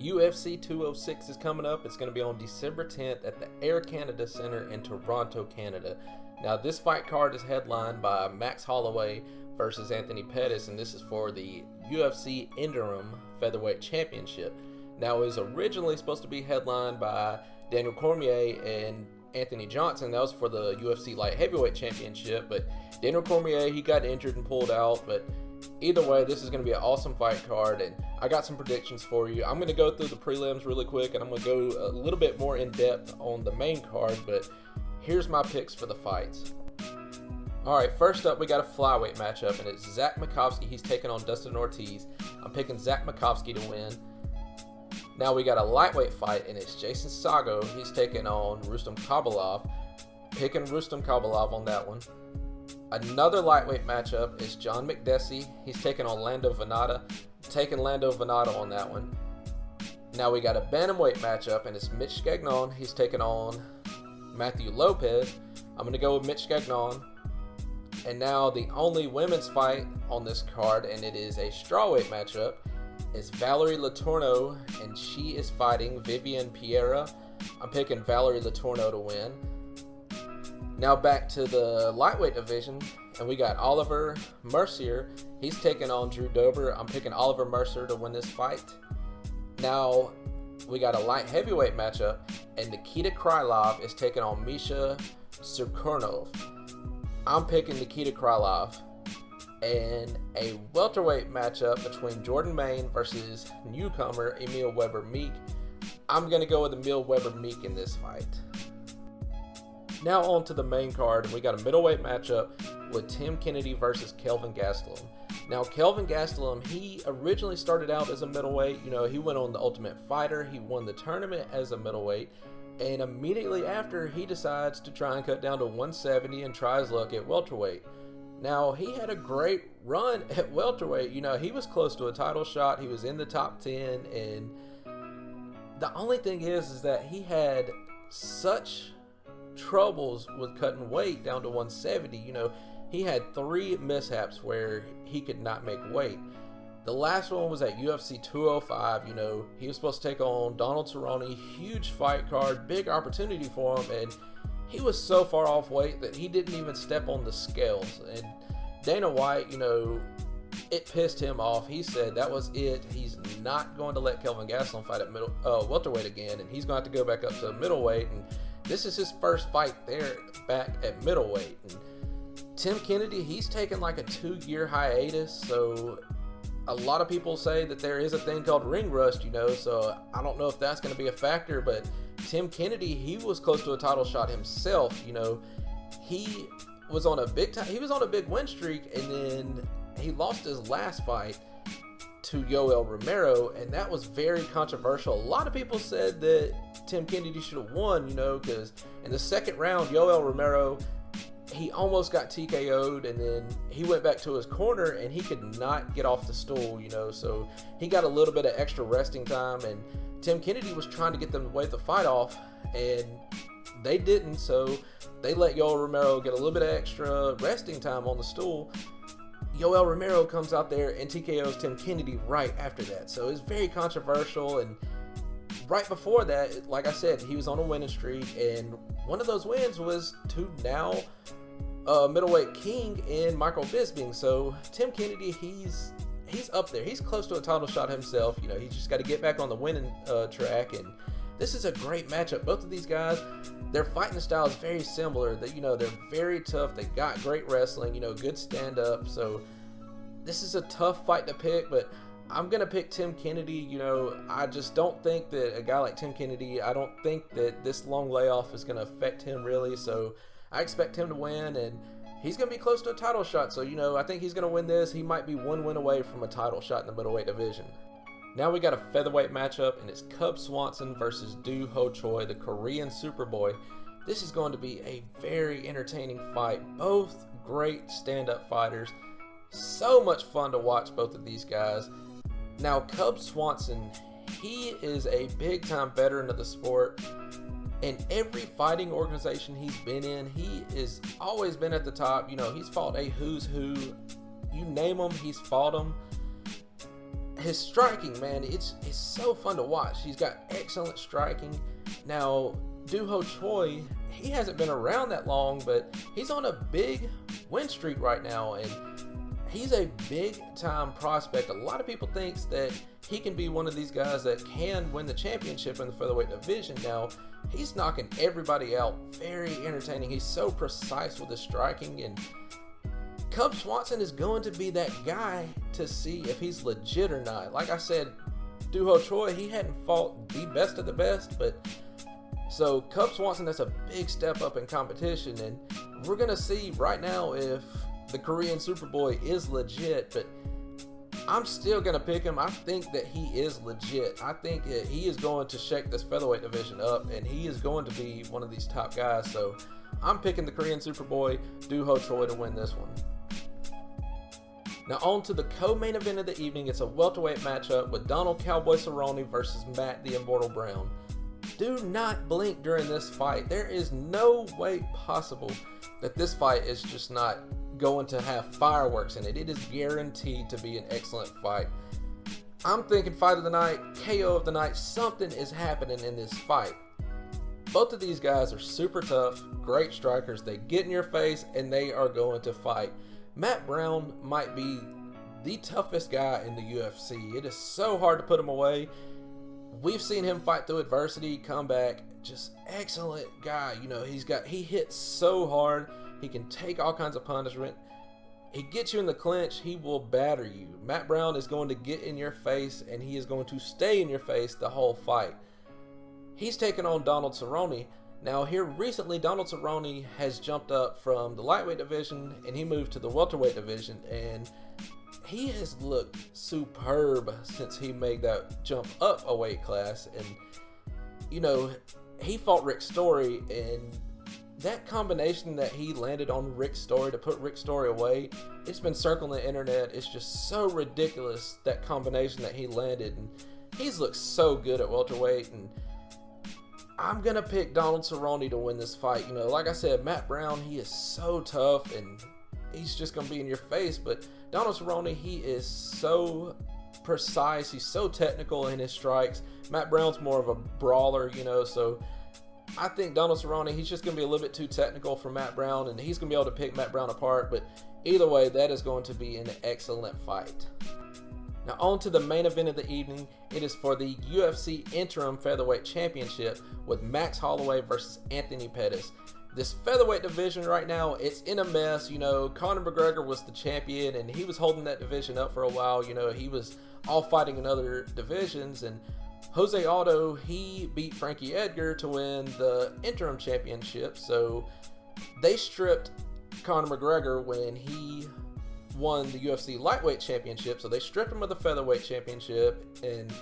UFC 206 is coming up. It's going to be on December 10th at the Air Canada Center in Toronto, Canada. Now, this fight card is headlined by Max Holloway versus Anthony Pettis, and this is for the UFC Interim Featherweight Championship. Now, it was originally supposed to be headlined by Daniel Cormier and Anthony Johnson. That was for the UFC Light Heavyweight Championship, but Daniel Cormier, he got injured and pulled out. But either way, this is going to be an awesome fight card, and I got some predictions for you. I'm going to go through the prelims really quick, and I'm going to go a little bit more in depth on the main card, but here's my picks for the fights. Alright, first up, we got a flyweight matchup, and it's Zach Makovsky. He's taking on Dustin Ortiz. I'm picking Zach Makovsky to win. Now we got a lightweight fight, and it's Jason Sago. He's taking on Rustam Khabilov. Picking Rustam Khabilov on that one. Another lightweight matchup is John Makdessi. He's taking on Lando Vannata. Taking Lando Vannata on that one. Now we got a bantamweight matchup, and it's Mitch Gagnon. He's taking on Matthew Lopez. I'm going to go with Mitch Gagnon. And now the only women's fight on this card, and it is a strawweight matchup, is Valérie Létourneau, and she is fighting Viviane Pereira. I'm picking Valérie Létourneau to win. Now back to the lightweight division, and we got Aubin-Mercier. He's taking on Drew Dober. I'm picking Aubin-Mercier to win this fight. Now we got a light heavyweight matchup, and Nikita Krylov is taking on Misha Cirkunov. I'm picking Nikita Krylov. And a welterweight matchup between Jordan Main versus newcomer Emil Meek. I'm going to go with Emil Meek in this fight. Now on to the main card. We got a middleweight matchup with Tim Kennedy versus Kelvin Gastelum. Now, Kelvin Gastelum, he originally started out as a middleweight. You know, he went on The Ultimate Fighter. He won the tournament as a middleweight. And immediately after, he decides to try and cut down to 170 and try his luck at welterweight. Now, he had a great run at welterweight. You know, he was close to a title shot. He was in the top 10. And the only thing is that he had such troubles with cutting weight down to 170. You know, he had 3 mishaps where he could not make weight. The last one was at UFC 205. You know, he was supposed to take on Donald Cerrone. Huge fight card, big opportunity for him. And he was so far off weight that he didn't even step on the scales. And Dana White, you know, it pissed him off. He said that was it. He's not going to let Kelvin Gastelum fight at welterweight again, and he's going to have to go back up to middleweight. And this is his first fight there back at middleweight. And Tim Kennedy, he's taken like a 2-year hiatus, so a lot of people say that there is a thing called ring rust, you know, so I don't know if that's going to be a factor, but Tim Kennedy, he was close to a title shot himself. You know, he was on a big win streak, and then he lost his last fight to Yoel Romero, and that was very controversial. A lot of people said that Tim Kennedy should have won, you know, because in the second round, Yoel Romero, he almost got TKO'd, and then he went back to his corner and he could not get off the stool, you know, so he got a little bit of extra resting time, and Tim Kennedy was trying to get them to wave the fight off, and they didn't, so they let Yoel Romero get a little bit of extra resting time on the stool. Yoel Romero comes out there and TKOs Tim Kennedy right after that, so it's very controversial. And right before that, like I said, he was on a winning streak, and one of those wins was to now middleweight king in Michael Bisping. So Tim Kennedy, he's up there. He's close to a title shot himself. You know, he's just got to get back on the winning track. And this is a great matchup. Both of these guys, their fighting style is very similar. That, you know, they're very tough. They got great wrestling. You know, good stand up. So this is a tough fight to pick, but I'm gonna pick Tim Kennedy. You know, I just don't think that a guy like Tim Kennedy, I don't think that this long layoff is gonna affect him really. So I expect him to win, and he's going to be close to a title shot. So, you know, I think he's going to win this. He might be 1 win away from a title shot in the middleweight division. Now we got a featherweight matchup, and it's Cub Swanson versus Do Ho Choi, the Korean Superboy. This is going to be a very entertaining fight. Both great stand-up fighters. So much fun to watch both of these guys. Now, Cub Swanson, he is a big-time veteran of the sport. In every fighting organization he's been in, he is always been at the top. You know, he's fought a who's who. You name him, he's fought him. his striking, man, it's so fun to watch. He's got excellent striking. Now, Choi, he hasn't been around that long, but he's on a big win streak right now, and he's a big time prospect. A lot of people think that he can be one of these guys that can win the championship in the featherweight division. Now, he's knocking everybody out. Very entertaining. He's so precise with his striking, and Cub Swanson is going to be that guy to see if he's legit or not. Like I said, Choi, he hadn't fought the best of the best, but so Cub Swanson, that's a big step up in competition, and we're going to see right now if the Korean Superboy is legit, but I'm still going to pick him. I think that he is legit. I think that he is going to shake this featherweight division up, and he is going to be one of these top guys, so I'm picking the Korean Superboy, Choi, to win this one. Now on to the co-main event of the evening. It's a welterweight matchup with Donald Cowboy Cerrone versus Matt the Immortal Brown. Do not blink during this fight. There is no way possible that this fight is just not going to have fireworks in it. It is guaranteed to be an excellent fight. I'm thinking fight of the night, KO of the night. Something is happening in this fight. Both of these guys are super tough, great strikers. They get in your face and they are going to fight. Matt Brown might be the toughest guy in the UFC. It is so hard to put him away. We've seen him fight through adversity, come back, just excellent guy. You know, he hits so hard. He can take all kinds of punishment. He gets you in the clinch, he will batter you. Matt Brown is going to get in your face, and he is going to stay in your face the whole fight. He's taken on Donald Cerrone. Now here recently, Donald Cerrone has jumped up from the lightweight division, and he moved to the welterweight division, and he has looked superb since he made that jump up a weight class. And, you know, he fought Rick Story, and that combination that he landed on Rick Story to put Rick Story away, it's been circling the internet. It's just so ridiculous, that combination that he landed. And he's looked so good at welterweight, and I'm going to pick Donald Cerrone to win this fight. You know, like I said, Matt Brown, he is so tough, and he's just going to be in your face. But Donald Cerrone, he is so precise. He's so technical in his strikes. Matt Brown's more of a brawler, you know, so I think Donald Cerrone, he's just going to be a little bit too technical for Matt Brown, and he's going to be able to pick Matt Brown apart. But either way, that is going to be an excellent fight. Now on to the main event of the evening. It is for the UFC Interim Featherweight Championship with Max Holloway versus Anthony Pettis. This featherweight division right now, it's in a mess. You know, Conor McGregor was the champion, and he was holding that division up for a while. You know, he was all fighting in other divisions, and Jose Aldo, he beat Frankie Edgar to win the interim championship. So they stripped Conor McGregor when he won the UFC lightweight championship. So they stripped him of the featherweight championship and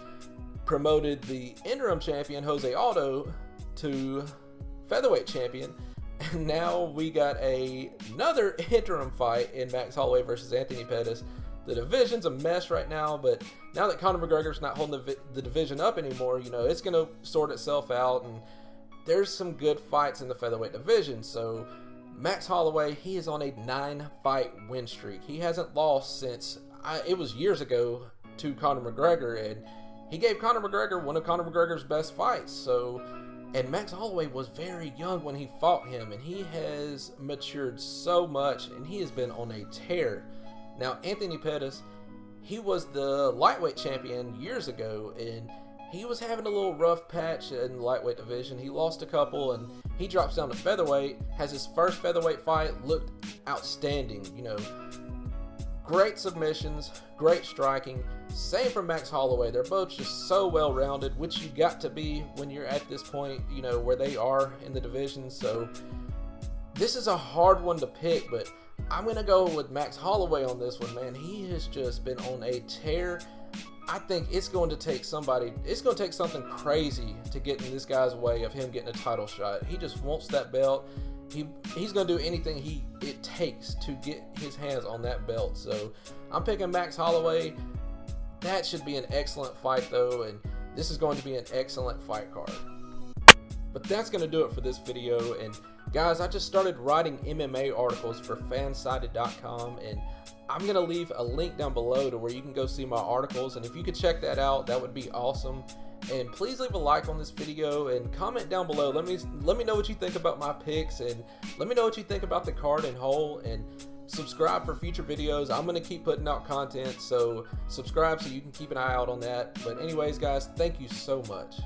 promoted the interim champion Jose Aldo to featherweight champion. And now we got another interim fight in Max Holloway versus Anthony Pettis. The division's a mess right now, but now that Conor McGregor's not holding the division up anymore, you know, it's going to sort itself out, and there's some good fights in the featherweight division. So Max Holloway, he is on a 9-fight win streak. He hasn't lost since, it was years ago, to Conor McGregor, and he gave Conor McGregor one of Conor McGregor's best fights. So, and Max Holloway was very young when he fought him, and he has matured so much, and he has been on a tear. Now, Anthony Pettis, he was the lightweight champion years ago, and he was having a little rough patch in the lightweight division. He lost a couple, and he drops down to featherweight, has his first featherweight fight, looked outstanding. You know, great submissions, great striking. Same for Max Holloway. They're both just so well-rounded, which you got to be when you're at this point, you know, where they are in the division. So this is a hard one to pick, but I'm going to go with Max Holloway on this one, man. He has just been on a tear. I think it's going to take something crazy to get in this guy's way of him getting a title shot. He just wants that belt. He's going to do anything it takes to get his hands on that belt. So I'm picking Max Holloway. That should be an excellent fight, though, and this is going to be an excellent fight card. But that's going to do it for this video. And guys, I just started writing MMA articles for fansided.com, and I'm gonna leave a link down below to where you can go see my articles, and if you could check that out, that would be awesome. And please leave a like on this video and comment down below. Let me know what you think about my picks, and let me know what you think about the card in whole, and subscribe for future videos. I'm gonna keep putting out content, so subscribe so you can keep an eye out on that. But anyways, guys, thank you so much.